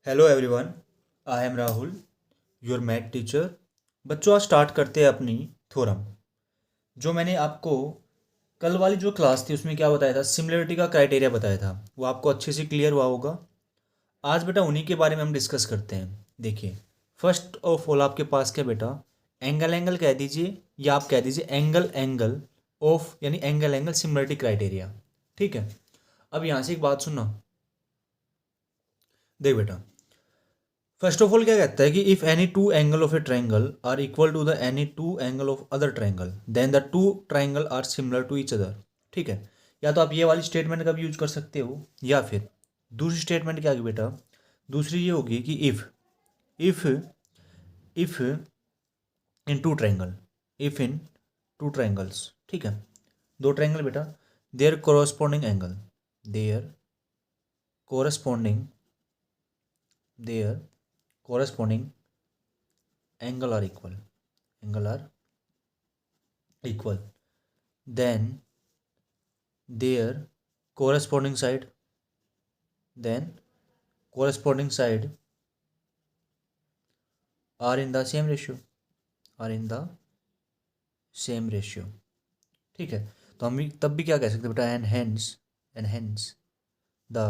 Hello everyone, I am Rahul, your math teacher. बच्चों, आज start करते हैं अपनी थ्योरम। जो मैंने आपको कल वाली जो क्लास थी उसमें क्या बताया था, सिमिलरिटी का क्राइटेरिया बताया था, वो आपको अच्छे से क्लियर हुआ होगा। आज बेटा उन्हीं के बारे में हम डिस्कस करते हैं। देखिए, फर्स्ट ऑफ ऑल आपके पास क्या बेटा, एंगल एंगल कह दीजिए या आप कह दीजिए एंगल एंगल ऑफ, यानी एंगल एंगल सिमिलरिटी क्राइटेरिया। ठीक है। अब यहाँ से एक बात सुनना। देख बेटा, फर्स्ट ऑफ ऑल क्या कहता है कि if any two angle of a triangle are equal to the any two angle of other triangle then the two triangle are similar to each other. ठीक है। या तो आप ये वाली स्टेटमेंट का भी यूज कर सकते हो, या फिर दूसरी स्टेटमेंट क्या होगी बेटा, दूसरी ये होगी कि if if in two triangle, if in two triangles, ठीक है, दो ट्रायंगल बेटा, their corresponding angle, their corresponding their corresponding angle are equal, angle are equal, then their corresponding side, then corresponding side are in the same ratio, are in the same ratio। ठीक है। तो हम भी तब भी क्या कह सकते हैं बेटा, and hence the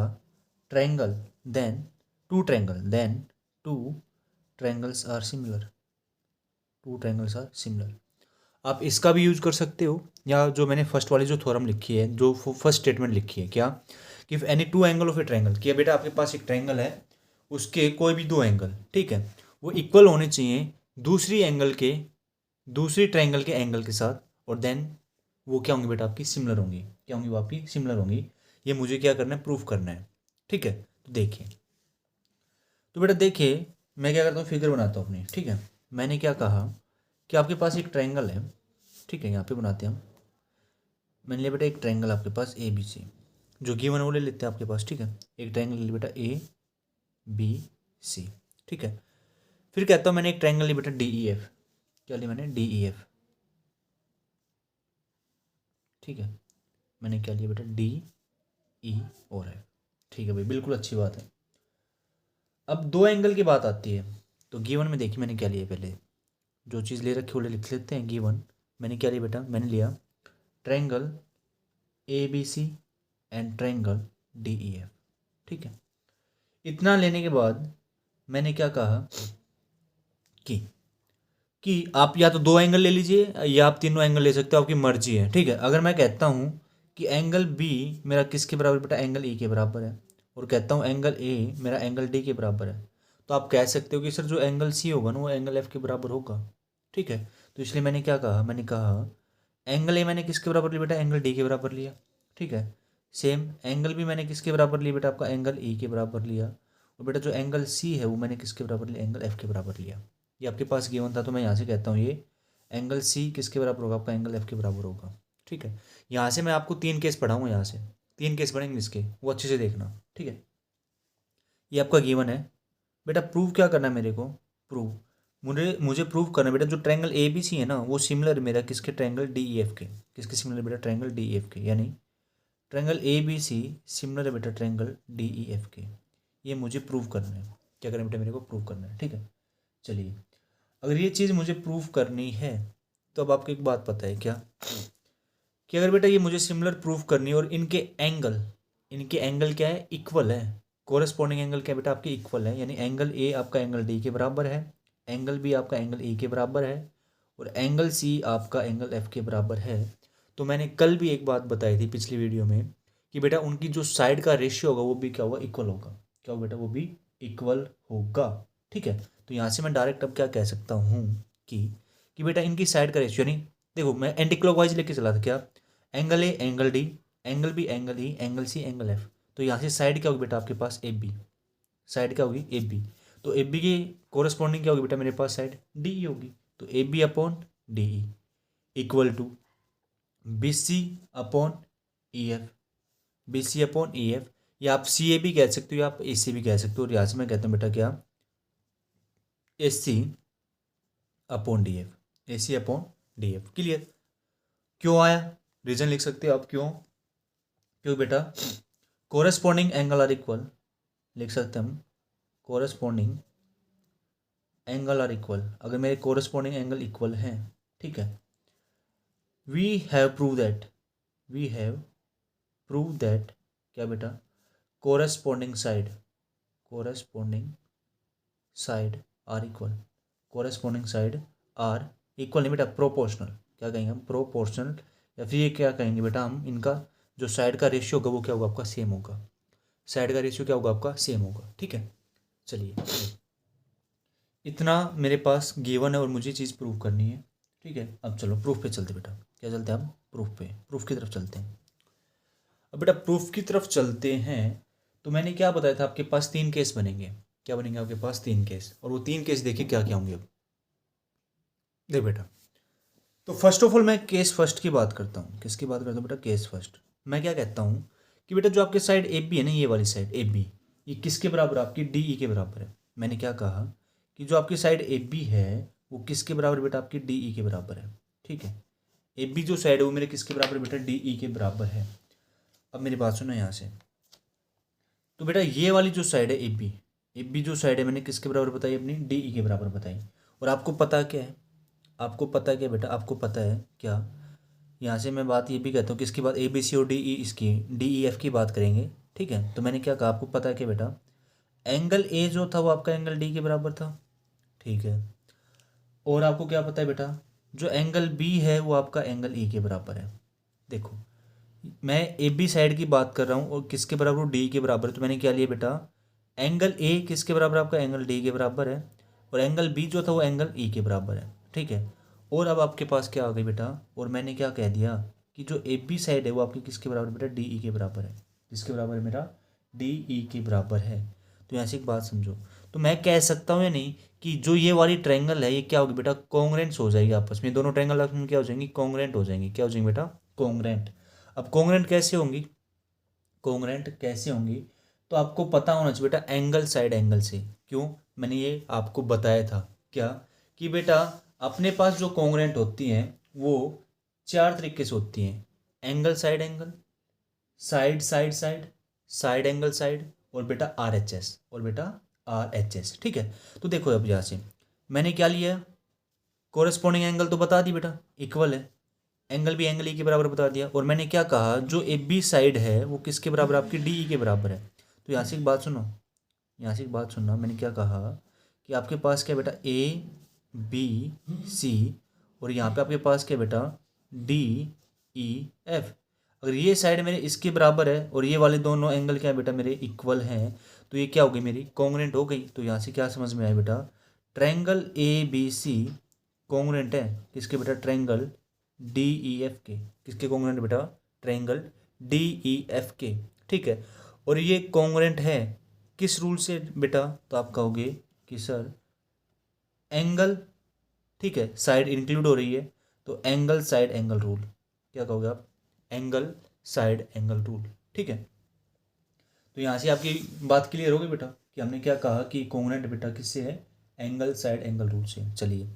triangle, then two triangles are similar, two triangles are similar. आप इसका भी यूज कर सकते हो, या जो मैंने फर्स्ट वाली जो थ्योरम लिखी है, जो फर्स्ट स्टेटमेंट लिखी है, क्या कि if any two angle of a triangle, कि बेटा आपके पास एक ट्रायंगल है, उसके कोई भी दो एंगल, ठीक है, वो इक्वल होने चाहिए दूसरी ट्रायंगल के एंगल के साथ, और देन वो क्या होंगी बेटा, आपकी सिमिलर होंगी। क्या होंगी? वो आपकी सिमिलर होंगी। ये मुझे क्या करना है, प्रूफ करना है। ठीक है। तो देखिए, तो बेटा देखिए, मैं क्या करता हूँ, फिगर बनाता हूँ अपनी। ठीक है। मैंने क्या कहा कि आपके पास एक ट्रायंगल है। ठीक है, यहाँ पे बनाते हैं हम। मैंने लिया बेटा एक ट्रायंगल आपके पास ए बी सी, जो गिवन है वो ले लेते हैं आपके पास। ठीक है। एक ट्रायंगल ले लिया बेटा ए बी सी। ठीक है। फिर कहता हूँ मैंने एक ट्रायंगल लिया बेटा डी ई एफ। क्या लिया मैंने? D E F. ठीक है। मैंने क्या लिया बेटा? डी ई और एफ। ठीक है भाई, बिल्कुल अच्छी बात है। अब दो एंगल की बात आती है, तो गिवन में देखिए मैंने क्या लिया, पहले जो चीज़ ले रखी है वो लिख लेते हैं। गिवन मैंने क्या लिया बेटा, मैंने लिया triangle A B C and triangle D E F. ठीक है। इतना लेने के बाद मैंने क्या कहा कि आप या तो दो एंगल ले लीजिए या आप तीनों एंगल ले सकते हो, आपकी मर्जी है। ठीक है। अगर मैं कहता हूँ कि एंगल बी मेरा किसके बराबर बेटा, एंगल ई के बराबर है, और कहता हूँ एंगल ए मेरा एंगल डी के बराबर है, तो आप कह सकते हो कि सर जो एंगल सी होगा ना वो एंगल एफ के बराबर होगा। ठीक है। तो इसलिए मैंने क्या कहा, मैंने कहा एंगल ए मैंने किसके बराबर लिया बेटा, एंगल डी के बराबर लिया। ठीक है। सेम एंगल भी मैंने किसके बराबर लिया बेटा, आपका एंगल ई के बराबर लिया। और बेटा जो एंगल सी है वो मैंने किसके बराबर लिया, एंगल एफ के बराबर लिया। ये आपके पास गिवन था, तो मैं यहाँ से कहता हूँ ये एंगल सी किसके बराबर होगा, आपका एंगल एफ के बराबर होगा। ठीक है। यहाँ से मैं आपको तीन केस पढ़ाऊँगा, यहाँ से तीन केस पढ़ेंगे इसके, वो अच्छे से देखना। ठीक है। ये आपका गिवन है बेटा। प्रूव क्या करना है मेरे को, प्रूव मुझे मुझे प्रूव करना है बेटा, जो ट्रायंगल ए बी सी है ना वो सिमिलर मेरा किसके, ट्रायंगल डी ई एफ के। किसके सिमिलर बेटा, ट्रायंगल डी ई एफ के, यानी triangle A B C similar है बेटा ट्रायंगल डी ई एफ के। ये मुझे प्रूव करना है। क्या करना है बेटा, मेरे को प्रूव करना है। ठीक है। चलिए, अगर ये चीज़ मुझे प्रूव करनी है तो अब आपको एक बात पता है क्या, कि अगर बेटा ये मुझे सिमिलर प्रूव करनी है और इनके एंगल क्या है, इक्वल है। कोरस्पॉन्डिंग एंगल क्या है बेटा, आपके इक्वल है, यानी एंगल ए आपका एंगल डी के बराबर है, एंगल बी आपका एंगल ए के बराबर है, और एंगल सी आपका एंगल एफ के बराबर है। तो मैंने कल भी एक बात बताई थी पिछली वीडियो में कि बेटा उनकी जो साइड का रेशियो होगा वो भी क्या होगा, इक्वल होगा। क्या होगा बेटा, वो भी इक्वल होगा। ठीक है। तो यहाँ से मैं डायरेक्ट अब क्या कह सकता हूँ कि बेटा इनकी साइड का रेशियो, यानी देखो मैं एंटी क्लॉकवाइज लेके चला था, क्या angle A angle D, angle B angle E, angle C angle F. तो यहाँ से साइड क्या होगी बेटा आपके पास, ए बी। साइड क्या होगी, ए बी। तो ए बी की कोरस्पॉन्डिंग क्या होगी बेटा मेरे पास, साइड डी ई होगी। तो A B upon D E equal to B C upon E F, B C upon E F. या आप सी ए भी कह सकते हो या आप ए सी भी कह सकते हो, और यहाँ से मैं कहता हूँ बेटा क्या, ए C upon D F, A C upon D F. Clear? क्यों आया, रीजन लिख सकते हो आप क्यों, क्यों बेटा कोरस्पॉन्डिंग एंगल आर इक्वल, लिख सकते हैं हम कोरस्पॉन्डिंग एंगल आर इक्वल, अगर मेरे कोरस्पॉन्डिंग एंगल इक्वल हैं, ठीक है, वी हैव प्रूव दैट क्या बेटा, corresponding side are equal, corresponding side are equal नहीं बेटा, प्रोपोर्शनल, क्या कहेंगे हम, प्रोपोर्शनल, या फिर ये क्या कहेंगे बेटा हम, इनका जो साइड का रेशियो होगा वो क्या होगा आपका, सेम होगा, साइड का रेशियो क्या होगा आपका, सेम होगा, ठीक है। चलिए इतना मेरे पास गिवन है और मुझे चीज़ प्रूव करनी है, ठीक है। अब चलो प्रूफ पे चलते बेटा, क्या चलते हैं हम, प्रूफ की तरफ चलते हैं। अब बेटा प्रूफ की तरफ चलते हैं, तो मैंने क्या बताया था, आपके पास 3 केस बनेंगे, क्या बनेंगे आपके पास 3 केस, और वो 3 केस देखिए क्या क्या होंगे। अब देख बेटा, तो फर्स्ट ऑफ ऑल मैं केस फर्स्ट की बात करता हूँ, किसकी बात करता हूँ बेटा, केस फर्स्ट। मैं क्या कहता हूँ कि बेटा जो आपके साइड ए बी है ना, ये वाली साइड ए बी, ये किसके बराबर है, आपकी डी ई के बराबर है। मैंने क्या कहा कि जो आपकी साइड ए बी है वो किसके बराबर बेटा, आपकी डी ई के बराबर है, ठीक है। ए बी जो साइड है वो मेरे किसके बराबर बेटा, डी ई के बराबर है। अब मेरी बात सुनो यहाँ से, तो बेटा ये वाली जो साइड है ए बी जो साइड है मैंने किसके बराबर बताई, अपनी डी ई के बराबर बताई। और आपको पता क्या है, आपको पता है क्या बेटा, आपको पता है क्या, यहाँ से मैं बात ये भी कहता हूँ कि इसकी बात ए बी सी और डी ई, इसकी डी ई एफ की बात करेंगे, ठीक है। तो मैंने क्या कहा, आपको पता है क्या बेटा, एंगल ए जो था वो आपका एंगल डी के बराबर था, ठीक है। और आपको क्या पता है बेटा, जो एंगल बी है वो आपका एंगल ई के बराबर है। देखो मैं ए बी साइड की बात कर रहा हूँ और किसके बराबर, डी के बराबर, तो मैंने क्या लिया बेटा, एंगल ए किसके बराबर, आपका एंगल डी के बराबर है, और एंगल बी जो था वो एंगल ई के बराबर है, ठीक है। और अब आपके पास क्या आ गई बेटा, और मैंने क्या कह दिया कि जो ए बी साइड है वो आपकी किसके बराबर बेटा, डी ई के बराबर है, किसके बराबर है मेरा, डी ई के बराबर है। तो यहाँ से एक बात समझो, तो मैं कह सकता हूँ या नहीं कि जो ये वाली ट्रायंगल है ये क्या होगी बेटा, कॉन्ग्रेंट्स हो जाएगी आपस में, दोनों ट्रायंगल आपस में क्या हो जाएंगी, कॉन्ग्रेंट हो जाएंगी, क्या हो जाएंगी बेटा, कॉन्ग्रेंट। अब कॉन्ग्रेंट कैसे होंगी, कॉन्ग्रेंट कैसे होंगी, तो आपको पता होना चाहिए बेटा, एंगल साइड एंगल से। क्यों, मैंने ये आपको बताया था क्या, कि बेटा अपने पास जो कॉन्ग्रेंट होती हैं वो 4 तरीके से होती हैं, angle side angle, side side side, side angle side, और बेटा आर एच एस, और बेटा आर एच एस, ठीक है। तो देखो अब यहाँ से मैंने क्या लिया, कोरेस्पॉन्डिंग एंगल तो बता दी बेटा, इक्वल है, एंगल भी एंगल ई के बराबर बता दिया, और मैंने क्या कहा, जो ए बी साइड है वो किसके बराबर, आपकी डी ई के बराबर है। तो यहाँ से एक बात सुनो, यहाँ से एक बात सुनना, मैंने क्या कहा कि आपके पास क्या बेटा, ए बी सी, और यहाँ पे आपके पास क्या बेटा, डी ई एफ। अगर ये साइड मेरे इसके बराबर है और ये वाले दोनों एंगल क्या है बेटा, मेरे इक्वल हैं, तो ये क्या हो गई, मेरी कॉन्ग्रेंट हो गई। तो यहाँ से क्या समझ में आया बेटा, triangle A B C congruent है किसके बेटा, ट्रायंगल डी ई एफ के, किसके कॉन्ग्रेंट बेटा, ट्रायंगल डी ई एफ के, ठीक है। और ये कॉन्ग्रेंट है किस रूल से बेटा, तो आप कहोगे कि सर एंगल, ठीक है, साइड इंक्लूड हो रही है, तो एंगल साइड एंगल रूल, क्या कहोगे आप, एंगल साइड एंगल रूल, ठीक है। तो यहाँ से आपकी बात क्लियर होगी बेटा कि हमने क्या कहा कि कॉन्ग्रेंट बेटा किससे है, एंगल साइड एंगल रूल से। चलिए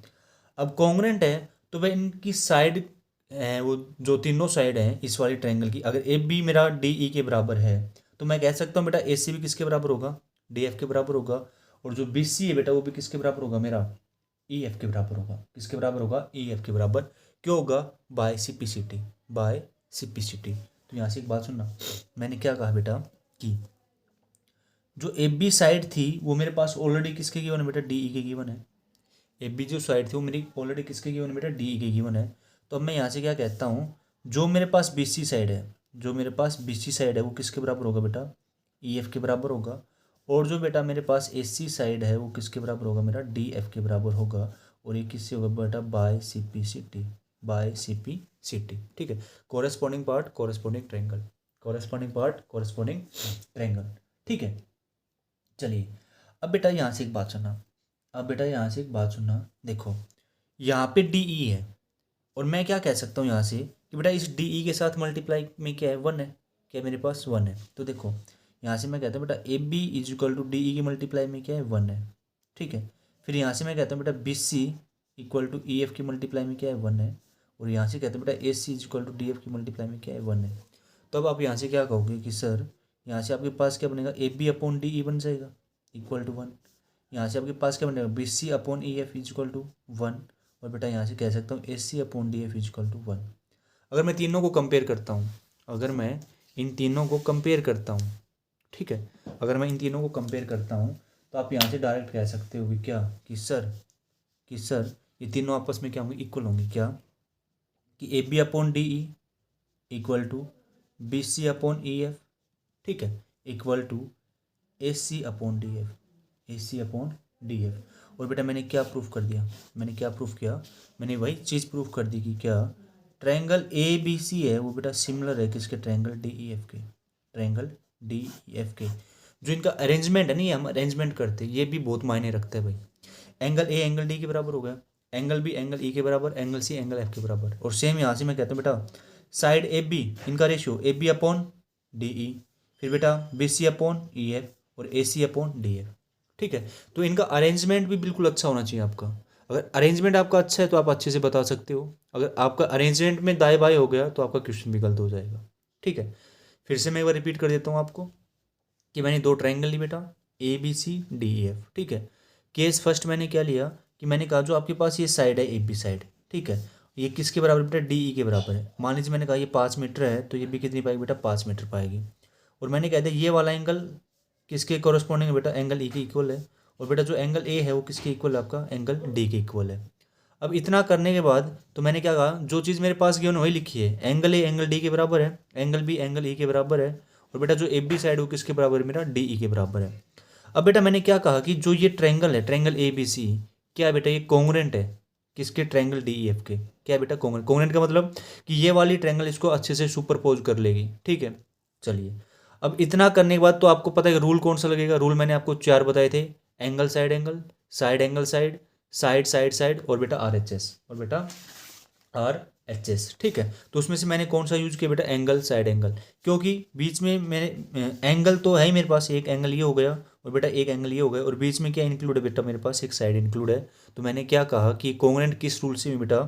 अब कॉन्ग्रेंट है तो भाई इनकी साइड है, वो जो तीनों साइड हैं इस वाली ट्रायंगल की, अगर ए बी मेरा डी ई के बराबर है तो मैं कह सकता हूँ बेटा ए सी भी किसके बराबर होगा, डी एफ के बराबर होगा, और जो बी सी है बेटा वो भी किसके बराबर होगा, मेरा ई एफ के बराबर होगा, किसके बराबर होगा, ई एफ के बराबर। क्यों होगा, बाय सिपिसिटी, बाय सिपिसिटी। तो यहाँ से एक बात सुनना, मैंने क्या कहा बेटा कि जो ए बी साइड थी वो मेरे पास ऑलरेडी किसके गिवन है बेटा, डी ई के गिवन है। ए बी जो साइड थी वो मेरी ऑलरेडी किसके गिवन है बेटा, डी ई के गिवन है। तो अब मैं यहाँ से क्या कहता हूँ, जो मेरे पास बी सी साइड है, जो मेरे पास बी सी साइड है वो किसके बराबर होगा बेटा, ई एफ के बराबर होगा। और जो बेटा मेरे पास ए सी साइड है वो किसके बराबर होगा, मेरा डी एफ के बराबर होगा। और ये किससे होगा बेटा, by C P C T, by C P C T, ठीक है। Corresponding part corresponding triangle, corresponding part corresponding triangle, ठीक है। चलिए अब बेटा यहाँ से एक बात सुनना, अब बेटा यहाँ से एक बात सुनना, देखो यहाँ पे डी ई है और मैं क्या कह सकता हूँ यहाँ से कि बेटा इस डी ई के साथ मल्टीप्लाई में क्या है, 1 है, क्या मेरे पास 1 है। तो देखो यहाँ से मैं कहता हूँ बेटा A B is equal to D E की मल्टीप्लाई में क्या है, 1 है, ठीक है। फिर यहाँ से मैं कहता हूँ बेटा B C equal to E F की मल्टीप्लाई में क्या है, 1 है। और यहाँ से कहते हैं बेटा A C is equal to D F की मल्टीप्लाई में क्या है, 1 है। तो अब आप यहाँ से क्या कहोगे कि सर यहाँ से आपके पास क्या बनेगा, A B upon D E बन जाएगा, इक्वल टू 1। यहाँ से आपके पास क्या बनेगा, B C upon E F is equal to 1। और बेटा यहाँ से कह सकता हूँ A C upon D F is equal to 1। अगर मैं तीनों को कंपेयर करता हूँ, अगर मैं इन तीनों को कंपेयर करता हूँ, ठीक है, अगर मैं इन तीनों को कंपेयर करता हूँ तो आप यहाँ से डायरेक्ट कह सकते हो कि क्या, कि सर ये तीनों आपस में क्या होंगे, इक्वल होंगे। क्या, कि A B upon D E equal to B C upon E F, ठीक है, equal to A C upon D F, A C upon D F. और बेटा मैंने क्या प्रूफ कर दिया, मैंने क्या प्रूफ किया, मैंने वही चीज़ प्रूफ कर दी कि क्या, ट्रायंगल ए बी सी है वो बेटा सिमिलर है किसके, ट्रायंगल डी ई एफ के, ट्रायंगल डी ई एफ के। जो इनका अरेंजमेंट है, नहीं हम अरेंजमेंट करते, ये भी बहुत मायने रखता है भाई। एंगल ए एंगल डी के बराबर हो गया, एंगल बी एंगल ई के बराबर, एंगल सी एंगल एफ के बराबर। और सेम यहाँ से मैं कहता हूँ बेटा साइड ए बी, इनका ratio A B upon D E, फिर बेटा B C upon E F और A C upon D F, ठीक है। तो इनका अरेंजमेंट भी बिल्कुल अच्छा होना चाहिए आपका। अगर अरेंजमेंट आपका अच्छा है तो आप अच्छे से बता सकते हो, अगर आपका अरेंजमेंट में दाएं बाएं हो गया तो आपका क्वेश्चन भी गलत हो जाएगा, ठीक है। फिर से मैं एक बार रिपीट कर देता हूँ आपको कि मैंने दो ट्रायंगल ली बेटा, A B C D E F, ठीक है। केस फर्स्ट मैंने क्या लिया कि मैंने कहा जो आपके पास ये साइड है ए बी साइड, ठीक है, ये किसके बराबर बेटा, डी ई के बराबर है। मान लीजिए मैंने कहा ये 5 मीटर है तो ये भी कितनी पाएगी बेटा, 5 मीटर पाएगी। और मैंने कह दिया ये वाला एंगल किसके कॉरस्पॉन्डिंग है बेटा, एंगल ई के इक्वल है। और बेटा जो एंगल ए है वो किसके इक्वल है, आपका एंगल डी के इक्वल है। अब इतना करने के बाद तो मैंने क्या कहा, जो चीज़ मेरे पास गिवन वही लिखी है, एंगल ए एंगल डी के बराबर है, एंगल बी एंगल ई के बराबर है। और बेटा जो ए बी साइड वो किसके बराबर है, मेरा डी ई के बराबर है। अब बेटा मैंने क्या कहा कि जो ये ट्रायंगल है, ट्रायंगल ए बी सी, क्या है बेटा, ये कॉन्ग्रुएंट है किसके, ट्रायंगल डी ई एफ के। क्या है बेटा, कॉन्ग्रुएंट। कॉन्ग्रुएंट का मतलब कि ये वाली ट्रायंगल इसको अच्छे से सुपरपोज कर लेगी, ठीक है। चलिए अब इतना करने के बाद तो आपको पता है कि रूल कौन सा लगेगा, रूल मैंने आपको 4 बताए थे, angle side angle, side angle side, side side side और बेटा आर एच एस, और बेटा आर एच एस, ठीक है। तो उसमें से मैंने कौन सा यूज किया बेटा, एंगल साइड एंगल, क्योंकि बीच में मैंने एंगल तो है ही मेरे पास, एक एंगल ये हो गया और बेटा एक एंगल ये हो गया, और बीच में क्या इंक्लूड है बेटा, मेरे पास एक साइड इंक्लूड है। तो मैंने क्या कहा कि कॉन्ग्रुएंट किस रूल से बेटा,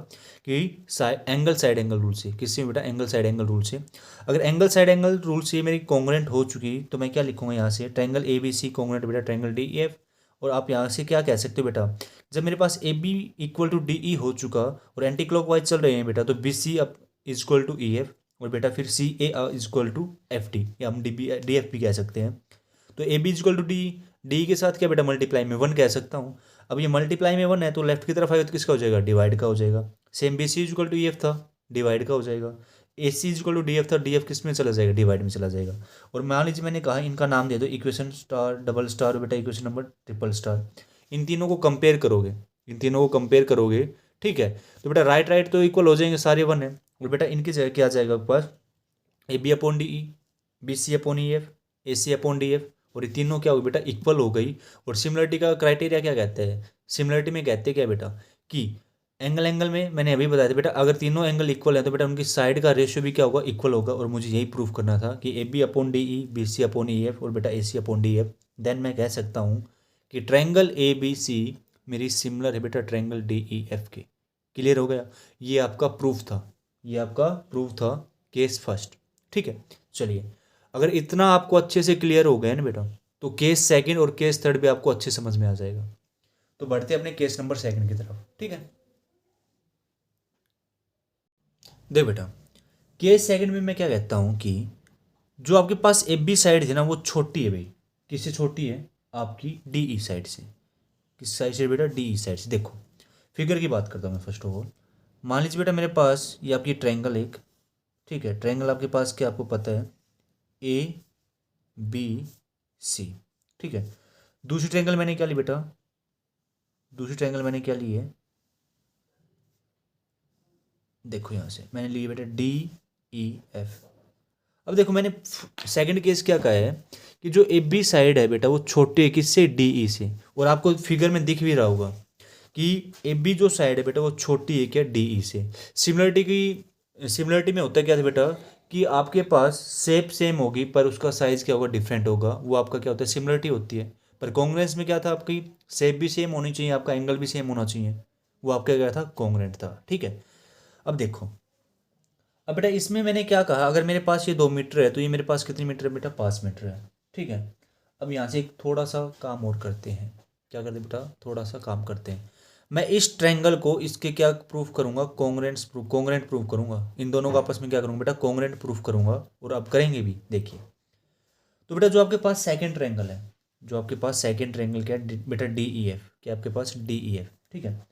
कि एंगल साइड एंगल रूल से, किससे बेटा, एंगल साइड एंगल रूल से। अगर एंगल साइड एंगल रूल से मेरी कॉन्ग्रुएंट हो चुकी तो मैं क्या लिखूंगा यहाँ से, triangle A B C congruent बेटा ट्रायंगल डी ई एफ। और आप यहाँ से क्या कह सकते हो बेटा, जब मेरे पास A B equal to D E हो चुका और एंटी क्लॉकवाइज चल रहे हैं बेटा, तो बी सी अब is equal to E F, और बेटा फिर C A is equal to F D, या हम डी बी डी एफ भी कह सकते हैं। तो A B is equal to D, D के साथ क्या बेटा, मल्टीप्लाई में 1 कह सकता हूँ। अब ये मल्टीप्लाई में 1 है तो लेफ्ट की तरफ आएगा तो किसका हो जाएगा, डिवाइड का हो जाएगा। Same B C is equal to E F था, डिवाइड का हो जाएगा। A C is equal to D F था, डी एफ किस में चला जाएगा, डिवाइड में चला जाएगा। और मान लीजिए मैंने कहा इनका नाम दे दो, इक्वेशन स्टार, डबल स्टार, बेटा इक्वेशन नंबर ट्रिपल स्टार। इन तीनों को कंपेयर करोगे, इन तीनों को कंपेयर करोगे, ठीक है, तो बेटा राइट राइट तो इक्वल हो जाएंगे, सारे 1 है। और बेटा इनकी जगह क्या आ जाएगा आपके पास, A B upon D E, B C upon E F, A C upon D F. और ये तीनों क्या हो गई बेटा, इक्वल हो गई। और सिमिलरिटी का क्राइटेरिया क्या कहते हैं, सिमिलरिटी में कहते हैं क्या बेटा, कि एंगल एंगल में मैंने अभी बताया था बेटा, अगर तीनों एंगल इक्वल है तो बेटा उनकी साइड का रेशियो भी क्या होगा, इक्वल होगा। और मुझे यही प्रूफ करना था कि A B upon D E, B C upon E F और बेटा A C upon D F. Then मैं कह सकता हूँ कि ट्रायंगल ए बी सी मेरी सिमिलर है बेटा ट्रायंगल डी ई एफ के। क्लियर हो गया, ये आपका प्रूफ था, ये आपका प्रूफ था केस फर्स्ट, ठीक है। चलिए अगर इतना आपको अच्छे से क्लियर हो गया ना बेटा, तो केस सेकंड और केस थर्ड भी आपको अच्छे समझ में आ जाएगा। तो बढ़ते अपने केस नंबर सेकंड की तरफ, ठीक है। देख बेटा केस सेकंड में मैं क्या कहता हूँ कि जो आपके पास ए बी साइड थी ना वो छोटी है भाई, किससे छोटी है, आपकी डी ई साइड से। किस साइड से बेटा, डी ई साइड से। देखो फिगर की बात करता हूँ मैं फर्स्ट ऑफ ऑल। मान लीजिए बेटा मेरे पास ये आपकी ट्रायंगल एक, ठीक है, ट्रायंगल आपके पास क्या आपको पता है, ए बी सी, ठीक है। दूसरी ट्रायंगल मैंने क्या ली बेटा, दूसरी ट्रायंगल मैंने क्या ली है, देखो यहाँ से मैंने ली है बेटा डी ई एफ। अब देखो मैंने सेकंड केस क्या कहा है कि जो ए बी साइड है बेटा वो छोटी है किससे, डी ई से। और आपको फिगर में दिख भी रहा होगा कि ए बी जो साइड है बेटा वो छोटी है क्या, डी ई से। सिमिलरिटी में होता है क्या था बेटा, कि आपके पास शेप सेम होगी पर उसका साइज़ क्या होगा, डिफरेंट होगा। वो आपका क्या होता है, सिमिलरिटी होती है। पर कॉन्ग्रुएंस में क्या था, आपकी शेप भी सेम होनी चाहिए, आपका एंगल भी सेम होना चाहिए। वो आपका क्या था, कॉन्ग्रुएंट था, ठीक है। अब देखो, अब बेटा इसमें मैंने क्या कहा, अगर मेरे पास ये 2 मीटर है तो ये मेरे पास कितनी मीटर है बेटा, 5 मीटर है, ठीक है। अब यहाँ से एक थोड़ा सा काम और करते हैं। क्या करते हैं बेटा, थोड़ा सा काम करते हैं। मैं इस ट्रायंगल को इसके क्या प्रूफ करूंगा, कॉन्ग्रेंट प्रूफ करूंगा। इन दोनों को आपस में क्या करूंगा बेटा, कॉन्ग्रेंट प्रूफ करूंगा। और अब करेंगे भी, देखिए। तो बेटा जो आपके पास सेकंड ट्रायंगल है, जो आपके पास सेकंड ट्रायंगल क्या है बेटा, डी ई एफ। क्या आपके पास डी ई एफ, ठीक है।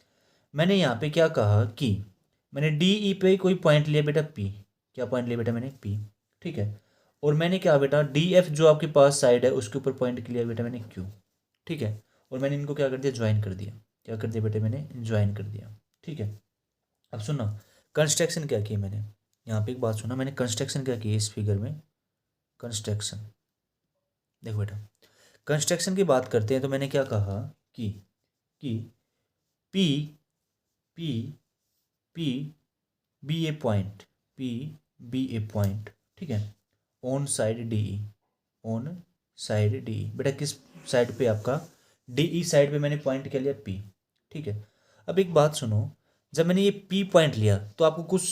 मैंने यहाँ पे क्या कहा कि मैंने डी ई पे कोई पॉइंट लिया बेटा पी। क्या पॉइंट लिया बेटा मैंने, पी, ठीक है। और मैंने क्या बेटा, डी एफ जो आपके पास साइड है उसके ऊपर पॉइंट लिया बेटा मैंने क्यू, ठीक है। और मैंने इनको क्या कर दिया, ज्वाइन कर दिया। क्या कर दिया बेटे, मैंने ज्वाइन कर दिया, ठीक है। अब सुनो, कंस्ट्रक्शन क्या किया मैंने, यहाँ पे एक बात सुना, मैंने कंस्ट्रक्शन क्या किया इस फिगर में, कंस्ट्रक्शन। देखो बेटा, कंस्ट्रक्शन की बात करते हैं तो मैंने क्या कहा कि P P P B A point, P B A point, ठीक है, on side D E, on side D ई। बेटा किस साइड पे आपका, डी ई साइड पे मैंने पॉइंट क्या लिया, पी, ठीक है। अब एक बात सुनो, जब मैंने ये पी पॉइंट लिया तो आपको कुछ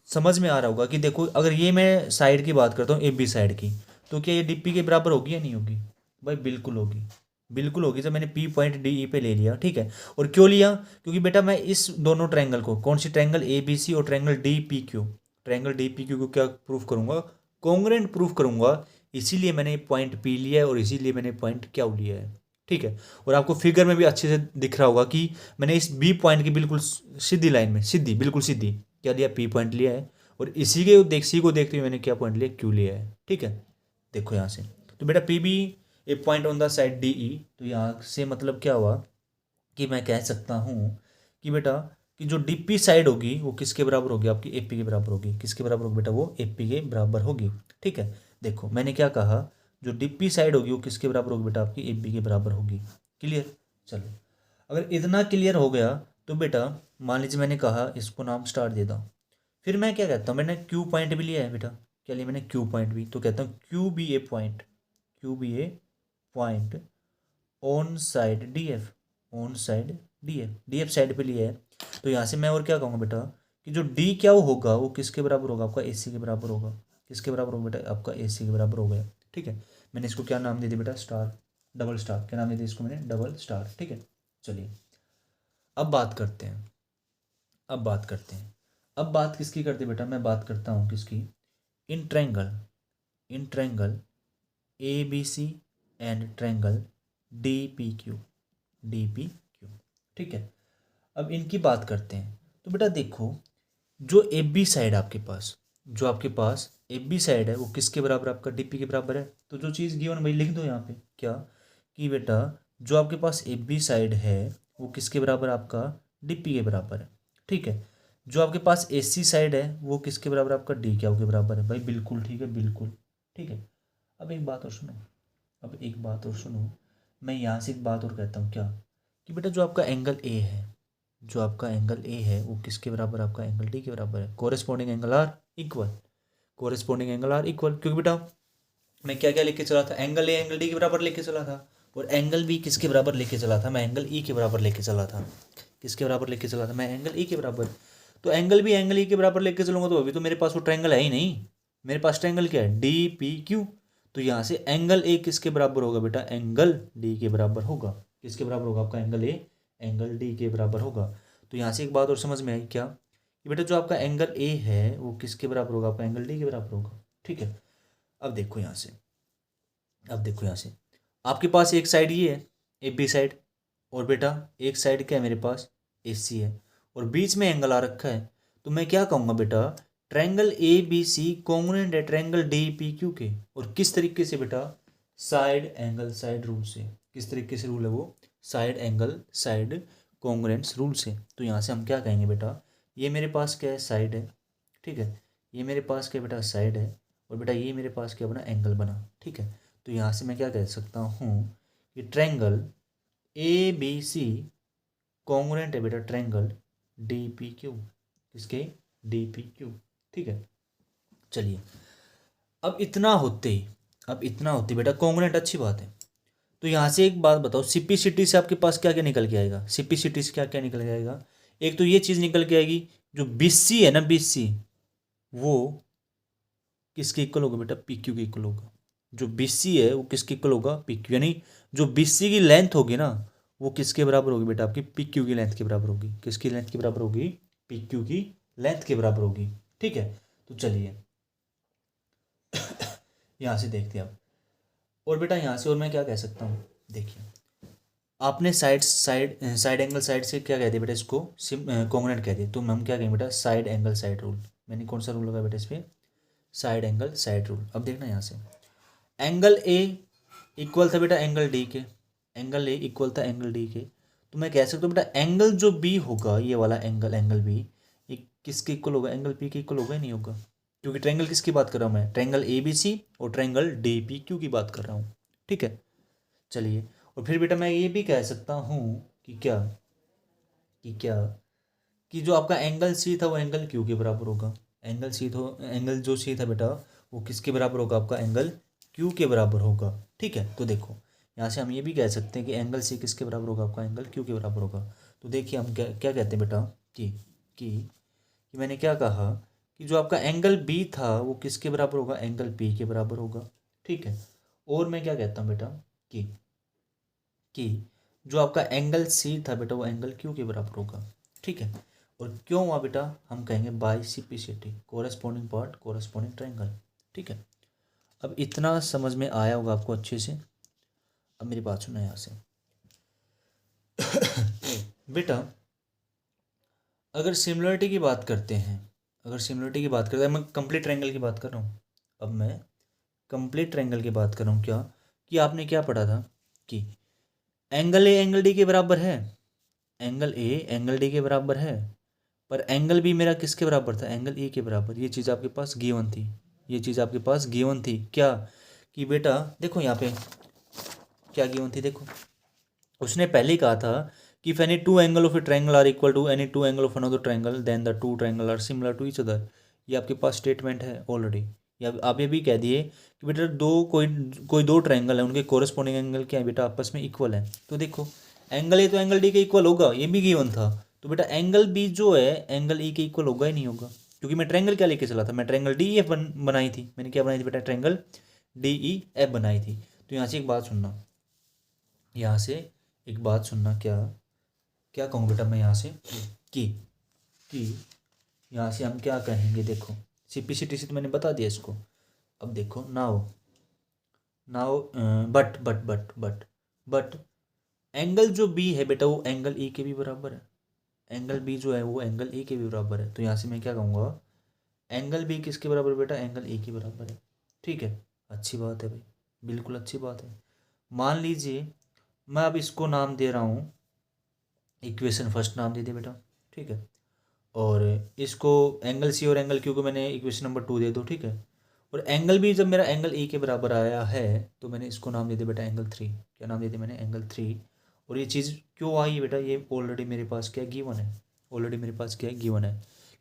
समझ में आ रहा होगा कि देखो, अगर ये मैं साइड की बात करता हूँ ए बी साइड की, तो क्या ये डी पी के बराबर होगी या नहीं होगी, भाई बिल्कुल होगी, बिल्कुल होगी। जब मैंने पी पॉइंट डी ई पे ले लिया, ठीक है। और क्यों लिया, क्योंकि बेटा मैं इस दोनों ट्रायंगल को, कौन सी ट्रायंगल, ए बी सी और triangle D P Q, triangle D P Q को क्या प्रूफ करूंगा, कॉन्ग्रुएंट प्रूफ करूंगा। इसीलिए मैंने पॉइंट पी लिया है और इसीलिए मैंने पॉइंट क्या लिया है, ठीक है। और आपको फिगर में भी अच्छे से दिख रहा होगा कि मैंने इस बी पॉइंट की बिल्कुल सीधी लाइन में, सीधी बिल्कुल सीधी क्या लिया, पी पॉइंट लिया है। और इसी को देखते हुए मैंने क्या पॉइंट लिया, क्यू लिया है, ठीक है। देखो यहाँ से, तो बेटा P B A point on the side D E, तो यहाँ से मतलब क्या हुआ कि मैं कह सकता हूँ कि बेटा कि जो डी पी साइड होगी वो किसके बराबर होगी, आपकी ए पी के बराबर होगी। किसके बराबर होगी बेटा, वो ए पी के बराबर होगी, ठीक है। देखो मैंने क्या कहा, जो डी पी साइड होगी वो किसके बराबर होगी बेटा, आपकी ए पी के बराबर होगी। क्लियर, चलो। अगर इतना क्लियर हो गया तो बेटा मान लीजिए मैंने कहा इसको नाम स्टार दे दो। फिर मैं क्या कहता हूँ, मैंने क्यू पॉइंट भी लिया है बेटा, क्या लिया मैंने, क्यू पॉइंट भी। तो कहता हूँ Q B A point, Q B A point on side D F, on side D F side पे लिया है। तो यहाँ से मैं और क्या कहूँगा बेटा कि जो डी क्या वो होगा, वो किसके बराबर होगा, आपका ए सी के बराबर होगा। किसके बराबर होगा बेटा, आपका ए सी के बराबर हो गया, ठीक है। मैंने इसको क्या नाम दे दिया बेटा, स्टार, डबल स्टार। क्या नाम दे दिया इसको मैंने, डबल स्टार, ठीक है। चलिए अब बात करते हैं, अब बात किसकी करते बेटा, मैं बात करता हूँ किसकी, इन triangle A B C and triangle D P Q, D P Q, ठीक है। अब इनकी बात करते हैं। तो बेटा देखो, जो ए बी साइड आपके पास, जो आपके पास ए बी साइड है वो किसके बराबर, आपका डी पी के बराबर है। तो जो चीज़ गिवन भाई लिख दो यहाँ पे, क्या कि बेटा जो आपके पास ए बी साइड है वो किसके बराबर, आपका डी पी के बराबर है, ठीक है। जो आपके पास ए सी साइड है वो किसके बराबर, आपका डी क्या के बराबर है, भाई बिल्कुल, ठीक है, बिल्कुल, ठीक है। अब एक बात और सुनो, मैं यहाँ से एक बात और कहता हूँ, क्या कि बेटा जो आपका एंगल ए है, जो आपका एंगल ए है वो किसके बराबर, आपका एंगल डी के बराबर है। Corresponding angle are equal, corresponding angle are equal, क्योंकि बेटा मैं क्या क्या लेके चला था, एंगल ए एंगल डी के बराबर लेके चला था। और एंगल बी किसके बराबर लेके चला था, मैं एंगल ई के बराबर लेके चला था। किसके बराबर लेके चला था, मैं एंगल ई के बराबर। तो एंगल भी एंगल ई के बराबर लेके चलूंगा तो अभी तो मेरे पास वो ट्रायंगल है ही नहीं। मेरे पास ट्रायंगल क्या है, डी पी क्यू। तो यहाँ से एंगल ए किसके बराबर होगा बेटा, एंगल डी के बराबर होगा। किसके बराबर होगा, आपका एंगल ए एंगल डी के बराबर होगा। तो यहाँ से एक बात और समझ में आई, क्या कि बेटा जो आपका एंगल ए है वो किसके बराबर होगा, आपका एंगल डी के बराबर होगा, ठीक है। अब देखो यहाँ से, आपके पास एक साइड ये है ए बी साइड, और बेटा एक साइड क्या है मेरे पास, ए सी है, और बीच में एंगल आ रखा है। तो मैं क्या कहूँगा बेटा, triangle A B C congruent है ट्रायंगल डी पी क्यू के। और किस तरीके से बेटा, साइड एंगल साइड रूल से। किस तरीके से रूल है वो, side angle side congruence rule से। तो यहाँ से हम क्या कहेंगे बेटा, ये मेरे पास क्या है, साइड है, ठीक है। ये मेरे पास क्या बेटा, साइड है। और बेटा ये मेरे पास क्या बना, एंगल बना, ठीक है। तो यहाँ से मैं क्या कह सकता हूँ कि triangle A B C congruent है बेटा ट्रायंगल डी पी क्यू, किसके, डी पी क्यू, ठीक है। चलिए अब इतना होते ही, बेटा कॉन्ग्रुएंट अच्छी बात है। तो यहाँ से एक बात बताओ, सिपिसिटी से आपके पास क्या क्या निकल के आएगा, सिपिसिटी से क्या क्या निकल के आएगा। एक तो ये चीज़ निकल के आएगी, जो बीसी है ना, बीसी वो किसके इक्वल होगा बेटा, पी क्यू के इक्वल होगा। जो BC है वो किसके इक्वल होगा, PQ, यानी जो BC की लेंथ होगी ना वो किसके बराबर होगी बेटा, आपकी PQ की लेंथ के बराबर होगी। किसकी लेंथ के बराबर होगी, PQ की लेंथ के बराबर होगी। ठीक है, तो चलिए यहाँ से देखते हैं अब। और बेटा यहाँ से और मैं क्या कह सकता हूँ, देखिए आपने side side side angle side से क्या कह दिया बेटा, इसको कॉन्ग्रुएंट कह दिया, तो हम क्या कहेंगे बेटा, साइड एंगल साइड रूल। मैंने कौन सा रूल लगाया बेटा इस पर, साइड एंगल साइड रूल। अब देखना यहाँ से एंगल ए इक्वल था बेटा एंगल डी के, एंगल ए इक्वल था एंगल डी के, तो मैं कह सकता हूँ बेटा एंगल जो बी होगा, ये वाला एंगल, एंगल बी, ये किसके इक्वल होगा, एंगल पी के इक्वल होगा या नहीं होगा, क्योंकि ट्रायंगल किसकी बात कर रहा हूँ मैं, ट्रायंगल ए बी सी और ट्रायंगल डी पी क्यू की बात कर रहा हूँ। ठीक है, चलिए और फिर बेटा मैं ये भी कह सकता हूँ कि क्या, कि क्या, कि जो आपका एंगल सी था वो एंगल क्यू के बराबर होगा। एंगल सी तो एंगल जो सी था बेटा वो किसके बराबर होगा, आपका एंगल क्यू के बराबर होगा। ठीक है, तो देखो यहाँ से हम ये भी कह सकते हैं कि एंगल सी किसके बराबर होगा, आपका एंगल क्यू के बराबर होगा। तो देखिए हम क्या क्या कहते हैं बेटा कि मैंने क्या कहा कि जो आपका एंगल बी था वो किसके बराबर होगा, एंगल पी के बराबर होगा। ठीक है, और मैं क्या कहता हूँ बेटा कि कि जो आपका एंगल सी था बेटा वो एंगल क्यू के बराबर होगा। ठीक है, और क्यों हुआ बेटा, हम कहेंगे by CPCT, corresponding part corresponding triangle. ठीक है, अब इतना समझ में आया होगा आपको अच्छे से। अब मेरी बात सुनो यहाँ से बेटा अगर सिमिलरिटी की बात करते हैं, अगर सिमिलरिटी की बात करते हैं, मैं कंप्लीट ट्रायंगल की बात कर रहा हूँ। अब मैं कंप्लीट ट्रायंगल की बात कर रहा हूँ, क्या कि आपने क्या पढ़ा था कि एंगल ए एंगल डी के बराबर है, एंगल ए एंगल डी के बराबर है, पर एंगल भी मेरा किसके बराबर था, एंगल ए के बराबर। ये चीज़ आपके पास गिवन थी, ये चीज़ आपके पास गिवन थी क्या, कि बेटा देखो यहाँ पे क्या गिवन थी, देखो उसने पहले ही कहा था कि if any two angle of a triangle are equal to any two angle of another triangle then the two triangle are similar to each other. ये आपके पास स्टेटमेंट है ऑलरेडी। या आप ये भी कह दिए कि बेटा कोई दो ट्रायंगल है, उनके कोरस्पॉन्डिंग एंगल क्या है बेटा, आपस में इक्वल है। तो देखो एंगल ए तो एंगल डी के इक्वल होगा, ये भी गिवन था। तो बेटा एंगल बी जो है एंगल ई के इक्वल होगा ही नहीं होगा, क्योंकि मैं ट्रायंगल क्या लेके चला था, मैं ट्रायंगल डी एफ बनाई थी। मैंने क्या बनाई थी बेटा, ट्रायंगल डी ई एफ बनाई थी। तो यहाँ से एक बात सुनना, यहाँ से एक बात सुनना, क्या क्या कहूँ बेटा मैं यहाँ से कि कि यहाँ से हम क्या कहेंगे, देखो सिपिसिटी से तो मैंने बता दिया इसको। अब देखो नाउ नाउ बट एंगल जो बी है बेटा वो एंगल ए के भी बराबर है, एंगल बी जो है वो एंगल ए के भी बराबर है। तो यहाँ से मैं क्या कहूँगा, एंगल बी किसके बराबर बेटा, एंगल ए के बराबर है। ठीक है, अच्छी बात है भाई, बिल्कुल अच्छी बात है। मान लीजिए मैं अब इसको नाम दे रहा हूँ, इक्वेशन फर्स्ट नाम दे दिया बेटा। ठीक है, और इसको एंगल सी और एंगल क्यू को मैंने इक्वेशन नंबर 2 दे दो। ठीक है, और एंगल भी जब मेरा एंगल ए के बराबर आया है तो मैंने इसको नाम दे दिया बेटा एंगल 3। क्या नाम दे दिया मैंने, एंगल 3। और ये चीज़ क्यों आई है बेटा, ये ऑलरेडी मेरे पास क्या गिवन है, ऑलरेडी मेरे पास क्या गिवन है,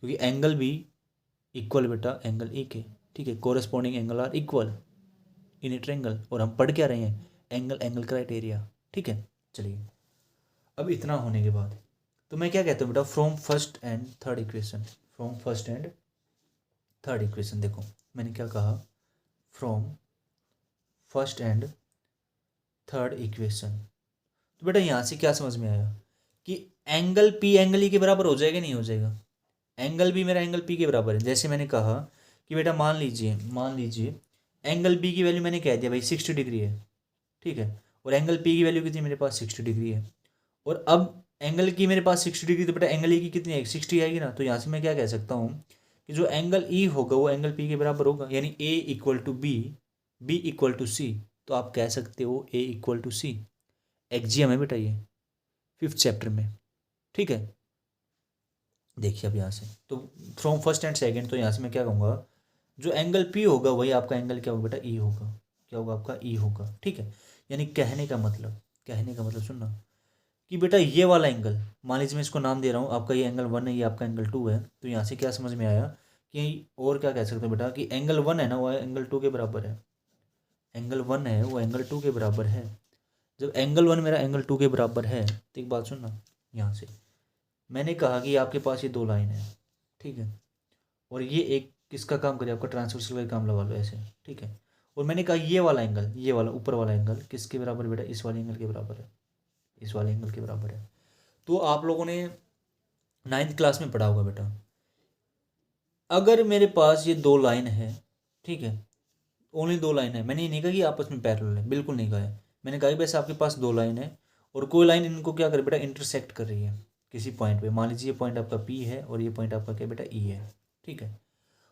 क्योंकि एंगल भी इक्वल बेटा एंगल ए के। ठीक है, corresponding angle are equal in a triangle, और हम पढ़ क्या रहे हैं, एंगल एंगल क्राइटेरिया। ठीक है, चलिए अब इतना होने के बाद तो मैं क्या कहता हूँ बेटा, from first and third equation, from first and third equation, देखो मैंने क्या कहा, from first and third equation. तो बेटा यहाँ से क्या समझ में आया कि एंगल पी एंगल ई के बराबर हो जाएगा नहीं हो जाएगा, एंगल बी मेरा एंगल पी के बराबर है। जैसे मैंने कहा कि बेटा मान लीजिए एंगल बी की वैल्यू मैंने कह दिया भाई 60 डिग्री है। ठीक है, और एंगल पी की वैल्यू कितनी मेरे पास 60 डिग्री है, और अब एंगल की मेरे पास 60 डिग्री, तो बेटा एंगल ई की कितनी आएगी 60 आएगी ना। तो यहाँ से मैं क्या कह सकता हूँ कि जो एंगल ई होगा वो एंगल पी के बराबर होगा, यानी A equal to B, B equal to C. तो आप कह सकते हो A equal to C. Axiom है बेटा ये 5th चैप्टर में। ठीक है, देखिए अब यहाँ से तो फ्रॉम फर्स्ट एंड सेकेंड, तो यहाँ से मैं क्या कहूँगा, जो एंगल पी होगा वही आपका एंगल क्या होगा बेटा, ई होगा। क्या होगा आपका, ई होगा। ठीक है, यानी कहने का मतलब सुनना कि बेटा ये वाला एंगल, मान लीजिए मैं इसको नाम दे रहा हूँ, आपका ये एंगल 1 है, ये आपका एंगल 2 है। तो यहाँ से क्या समझ में आया कि, और क्या कह सकते हो बेटा, कि एंगल 1 है ना वो एंगल 2 के बराबर है, एंगल 1 है वो एंगल 2 के बराबर है। जब एंगल 1 मेरा एंगल 2 के बराबर है तो एक बात सुनना, यहाँ से मैंने कहा कि आपके पास ये दो लाइन है। ठीक है, और ये एक किसका काम करे, आपका ट्रांसवर्सल का काम लगा लो ऐसे। ठीक है, और मैंने कहा ये वाला एंगल, ये वाला ऊपर वाला एंगल किसके बराबर बेटा, इस वाले एंगल के बराबर है, इस वाले एंगल के बराबर है। तो आप लोगों ने 9th क्लास में पढ़ा होगा बेटा, अगर मेरे पास ये दो लाइन है, ठीक है, ओनली दो लाइन है, मैंने ये नहीं कहा कि आपस में पैरेलल है, बिल्कुल नहीं कहा है, मैंने कहा कि वैसे आपके पास दो लाइन है और कोई लाइन इनको क्या करे बेटा, इंटरसेक्ट कर रही है किसी पॉइंट पे, मान लीजिए ये पॉइंट आपका पी है और ये पॉइंट आपका क्या बेटा ई है, ठीक है।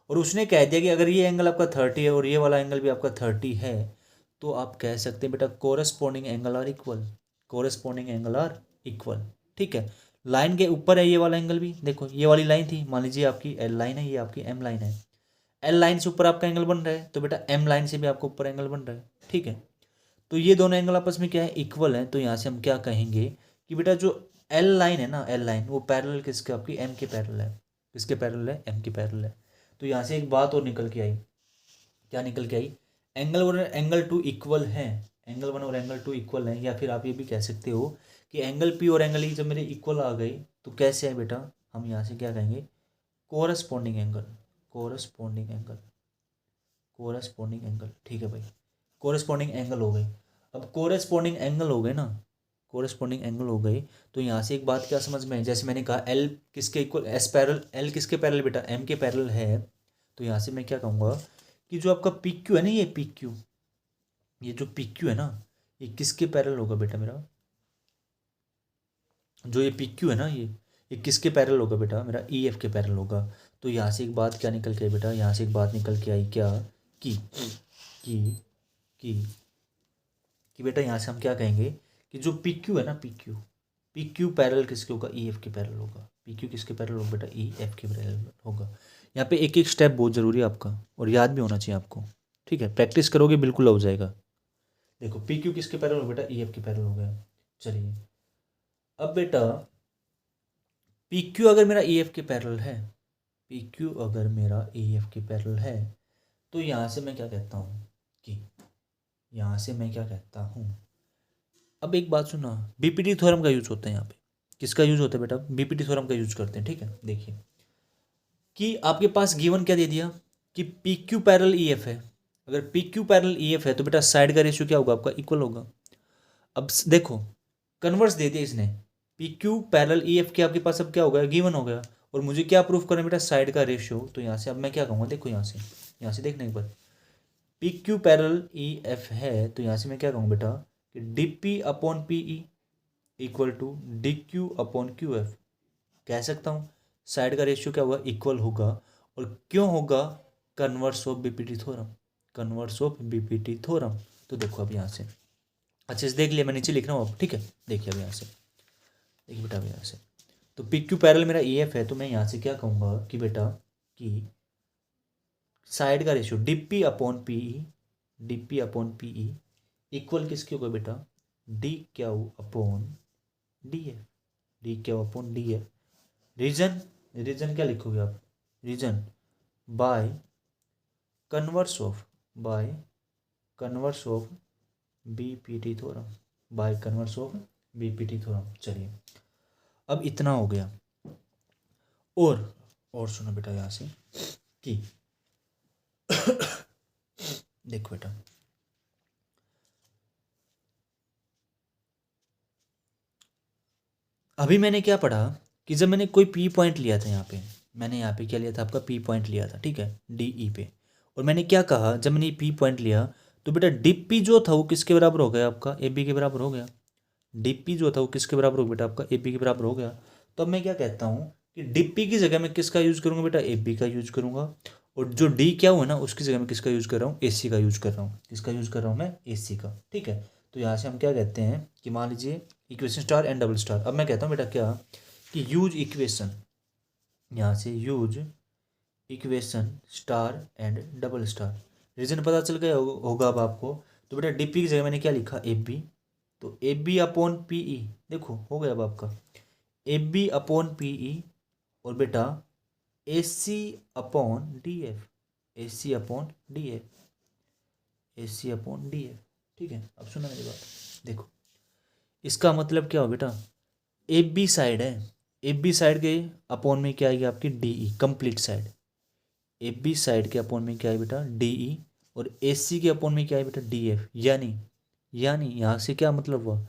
और उसने कह दिया कि अगर ये एंगल आपका 30 है और ये वाला एंगल भी आपका 30 है, तो आप कह सकते हैं बेटा corresponding angle are equal, corresponding angle are equal, ठीक है। लाइन के ऊपर है ये वाला एंगल भी, देखो ये वाली लाइन थी, मान लीजिए आपकी एल लाइन है, ये आपकी एम लाइन है, एल लाइन से ऊपर आपका एंगल बन रहा है, तो बेटा एम लाइन से भी आपको ऊपर एंगल बन रहा है, ठीक है। तो ये दोनों एंगल आपस में क्या है, इक्वल है, तो यहाँ से हम क्या कहेंगे कि बेटा जो एल लाइन है ना, एल लाइन वो पैरेलल किसके, आपकी एम के पैरेलल है, किसके पैरेलल है, एम के पैरेलल है। तो यहाँ से एक बात और निकल के आई, क्या निकल के आई, एंगल और एंगल टू इक्वल है, एंगल वन और एंगल टू इक्वल है, या फिर आप ये भी कह सकते हो कि एंगल पी और एंगल ई जब मेरे इक्वल आ गए तो कैसे है बेटा, हम यहाँ से क्या कहेंगे, corresponding angle, corresponding angle, corresponding angle, ठीक है भाई, कोरस्पॉन्डिंग एंगल हो गए। अब कोरस्पॉन्डिंग एंगल हो गए ना, कोरस्पॉन्डिंग एंगल हो गए, तो यहाँ से एक बात क्या समझ में है, जैसे मैंने कहा एल किसके इक्वल, एस पैरेलल, एल किसके पैरेलल बेटा, एम के पैरेलल है, तो यहाँ से मैं क्या कहूँगा कि जो आपका पी क्यू है ना, ये पी क्यू, ये जो पी क्यू है ना, ये किसके पैरेलल होगा बेटा मेरा, जो ये पी क्यू है ना, ये किसके पैरेलल होगा बेटा, मेरा ई एफ के पैरेलल होगा। तो यहाँ से एक बात क्या निकल के आई बेटा, यहाँ से एक बात निकल के आई क्या, कि कि कि कि बेटा यहाँ से हम क्या कहेंगे कि जो पी क्यू है ना, पी क्यू पैरेलल किसके होगा, ई एफ के पैरेलल होगा, पी क्यू किसके पैरेलल होगा बेटा, ई एफ के पैरेलल होगा। यहाँ पे एक एक स्टेप बहुत ज़रूरी है आपका, और याद भी होना चाहिए आपको, ठीक है, प्रैक्टिस करोगे बिल्कुल हो जाएगा। देखो पी क्यू किसके पैरेलल हो बेटा, ई एफ के पैरेलल हो गया। चलिए अब बेटा पी क्यू अगर मेरा ई एफ के पैरेलल है, पी क्यू अगर मेरा ई एफ के पैरेलल है, तो यहाँ से मैं क्या कहता हूँ कि यहाँ से मैं क्या कहता हूँ, अब एक बात सुना, बीपीटी थ्योरम का यूज होता है यहाँ पे, किसका यूज होता है बेटा, बीपीटी थ्योरम का यूज करते हैं, ठीक है। देखिए कि आपके पास गिवन क्या दे दिया कि P Q parallel E F है, अगर P Q parallel E F है तो बेटा साइड का रेशियो क्या होगा आपका, इक्वल होगा। अब देखो कन्वर्स दे दिया इसने, P Q parallel E F के आपके पास अब क्या हो गया, गिवन हो गया, और मुझे क्या प्रूफ करना है बेटा, साइड का रेशियो। तो यहाँ से अब मैं क्या कहूँगा, देखो यहाँ से देखने एक बार, P Q parallel E F है, तो यहाँ से मैं क्या कहूँगा बेटा कि D P upon P E equal to D Q upon Q F, कह सकता हूँ साइड का रेशियो क्या होगा, इक्वल होगा। और क्यों होगा, converse of BPT theorem, converse of BPT theorem. तो देखो अब यहाँ से अच्छे से देख लिया, मैं नीचे लिख रहा हूँ अब, ठीक है। देखिए अब यहाँ से, देखिए बेटा अब यहाँ से, तो पी क्यू पैरेलल मेरा ई एफ है, तो मैं यहाँ से क्या कहूँगा कि बेटा कि साइड का ratio D P upon P E, D P upon P E equal किसके होगा बेटा, D Q upon D F, D Q upon D F. Reason, reason क्या लिखोगे आप, reason by converse of, by converse of BPT theorem, by converse of BPT theorem. चलिए अब इतना हो गया, और सुनो बेटा यहाँ से कि देखो बेटा अभी मैंने क्या पढ़ा कि जब मैंने कोई पी पॉइंट लिया था यहाँ पे, मैंने यहाँ पे क्या लिया था, आपका पी पॉइंट लिया था, ठीक है, डी ई पे, और मैंने क्या कहा जब मैंने पी पॉइंट लिया तो बेटा डी पी जो था वो किसके बराबर हो गया, आपका ए बी के बराबर हो गया। डी पी जो था वो किसके बराबर हो गया बेटा, आपका ए बी के बराबर हो गया। तो अब मैं क्या कहता हूँ कि डी पी की जगह मैं किसका यूज़ करूँगा बेटा, ए बी का यूज़ करूँगा, और जो डी क्या हुआ ना उसकी जगह मैं किसका यूज़ कर रहा हूँ, ए सी का यूज़ कर रहा हूँ, किसका यूज़ कर रहा हूँ मैं, ए सी का, ठीक है। तो यहाँ से हम क्या कहते हैं कि मान लीजिए equation star and double star. अब मैं कहता हूँ बेटा क्या कि यूज इक्वेशन, यहाँ से use equation star and double star. Reason पता चल गया होगा अब आपको। तो बेटा डी पी की जगह मैंने क्या लिखा, ए बी, तो A B upon P E, देखो हो गया अब आपका A B upon P E, और बेटा A C upon D F, A C upon D F, A C upon D F, ठीक है। अब सुना मेरी बात, देखो इसका मतलब क्या हो बेटा, ए बी साइड है, ए बी साइड के अपॉन में क्या आएगी आपकी D E, complete side, A B side के अपॉन में क्या है बेटा, डी ई, और ए सी के अपॉन में क्या है बेटा डी एफ। यानी यहाँ से क्या मतलब हुआ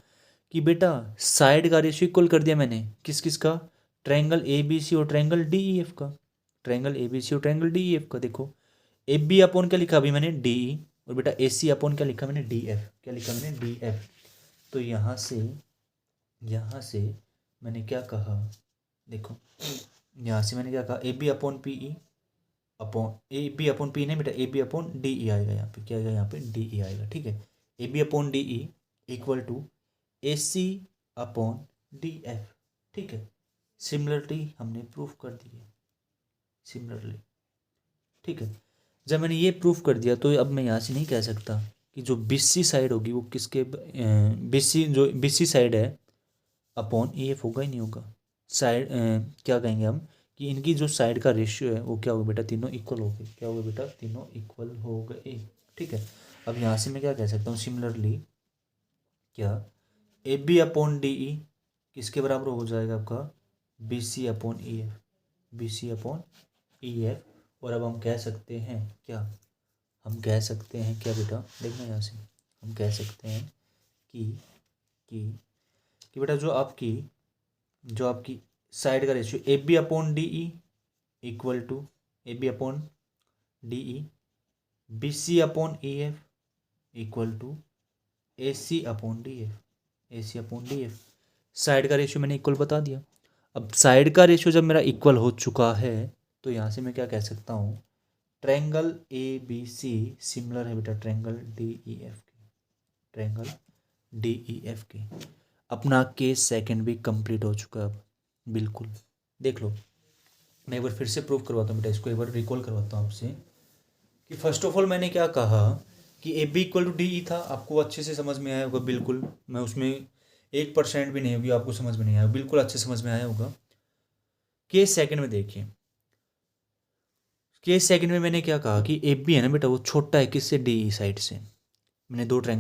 कि बेटा साइड का रेशियो इक्वल कर दिया मैंने, किस किस का, ट्रायंगल ए बी सी और ट्रायंगल डी ई एफ का, ट्रायंगल ए बी सी और ट्रायंगल डी ई एफ का। देखो ए बी अपॉन क्या लिखा अभी मैंने डी ई, और बेटा ए सी अपॉन क्या लिखा मैंने डी एफ, क्या लिखा मैंने डी एफ। तो यहाँ से मैंने क्या कहा, देखो यहाँ से मैंने क्या कहा, A B upon P E upon A B upon P नहीं बेटा, A B upon D E आएगा, यहाँ पे क्या आएगा, यहाँ पे डी ई आएगा। ठीक है, A B upon D E equal to A C upon D F. ठीक है, सिमिलरिटी हमने प्रूफ कर दी है, सिमिलरली। ठीक है, जब मैंने ये प्रूफ कर दिया तो अब मैं यहाँ से नहीं कह सकता कि जो बीसी साइड होगी वो किसके, बीसी साइड है अपॉन ई एफ होगा ही नहीं होगा। साइड क्या कहेंगे हम कि इनकी जो साइड का रेशियो है वो क्या होगा बेटा, तीनों इक्वल हो गए। क्या होगा बेटा, तीनों इक्वल हो गए। ठीक है, अब यहाँ से मैं क्या कह सकता हूँ, सिमिलरली क्या A B upon D E किसके बराबर हो जाएगा आपका, B C upon E F, B C upon E F. और अब हम कह सकते हैं क्या, हम कह सकते हैं क्या बेटा, देखना यहाँ से, हम कह सकते हैं कि बेटा जो आपकी साइड का ratio A B upon D E equal to A B upon D E, B C upon E F equal to A C upon D F, A C upon D F. Side का ratio मैंने equal बता दिया। अब side का ratio जब मेरा equal हो चुका है तो यहाँ से मैं क्या कह सकता हूँ, triangle A B C similar है बेटा ट्रायंगल डी ई एफ के, ट्रायंगल डी ई एफ के। अपना केस सेकंड भी कंप्लीट हो चुका है अब, बिल्कुल। देख लो, मैं एक बार फिर से प्रूव करवाता हूँ बेटा, इसको एक बार रिकॉल करवाता हूँ आपसे कि फर्स्ट ऑफ ऑल मैंने क्या कहा कि A B equal to D E था। आपको अच्छे से समझ में आया होगा, बिल्कुल। मैं उसमें 1% भी नहीं होगी आपको समझ में नहीं आया, बिल्कुल अच्छे समझ में आया होगा। केस सेकंड में देखिए, केस सेकंड में मैंने क्या कहा कि ए बी है ना बेटा वो छोटा है किससे, डी ई साइड से। मैंने दो ट्रायंगल